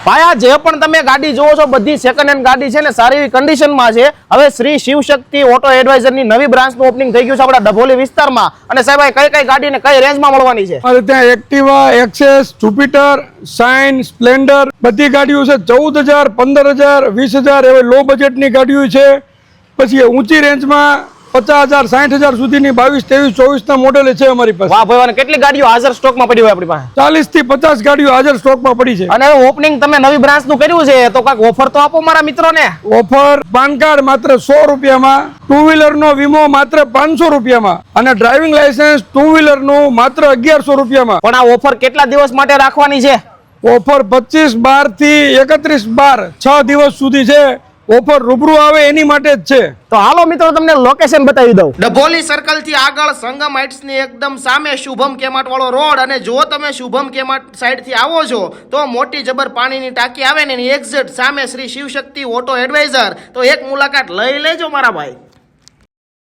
ભાઈ આ જે પણ તમે ગાડી જોવો છો બધી સેકન્ડ હેન્ડ ગાડી છે ને સારી એવી કન્ડિશનમાં છે। હવે શ્રી શિવશક્તિ ઓટો એડવાઇઝરની નવી બ્રાન્ચનું ઓપનિંગ થઈ ગયું છે આપણા ડભોલી વિસ્તારમાં। અને સાહેબ કઈ કઈ ગાડી ને કઈ રેન્જમાં મળવાની છે? અરે ત્યાં Activa, access, Jupiter, shine, Splendor બધી ગાડીઓ છે। 14,000, 15,000, 20,000 એવી લો બજેટની ગાડીઓ છે। પછી ઊંચી રેન્જમાં 50,000, 60,000 સુધીની 22, 23, 24 ના મોડેલ છે અમારી પાસે। વાહ ભાઈ, કેટલી ગાડીઓ હાજર સ્ટોકમાં પડી હોય આપણી પાસે? 40 થી 50 ગાડીઓ હાજર સ્ટોકમાં પડી છે। અને ઓપનિંગ તમે નવી બ્રાન્ચનું કર્યું છે તો કાંઈક ઓફર તો આપો મારા મિત્રોને। ઓફર પાન કાર્ડ માત્ર 100 રૂપિયામાં, ટુ વ્હીલર નો વીમો માત્ર 500 રૂપિયામાં અને ડ્રાઇવિંગ લાયસન્સ ટુ વ્હીલર નું માત્ર 1100 રૂપિયામાં। પણ આ ઓફર કેટલા દિવસ માટે રાખવાની છે? ઓફર 25/12 થી 31/12 6 દિવસ સુધી છે। ઓફર રૂબરૂ આવે એની માટે જ છે। તો હાલો મિત્રો તમને લોકેશન બતાવી દઉં। ડભોલી સર્કલ થી આગળ સંગમ હાઇટ્સ ની એકદમ સામે શુભમ કેમાટ વાળો રોડ, અને જો તમે શુભમ કેમાટ સાઈડ થી આવો છો તો મોટી જબર પાણીની ટાંકી આવે ને એની એક્ઝેક્ટ સામે શ્રી શિવશક્તિ ઓટો એડવાઇઝર। તો એક મુલાકાત લઈ લેજો મારા ભાઈ।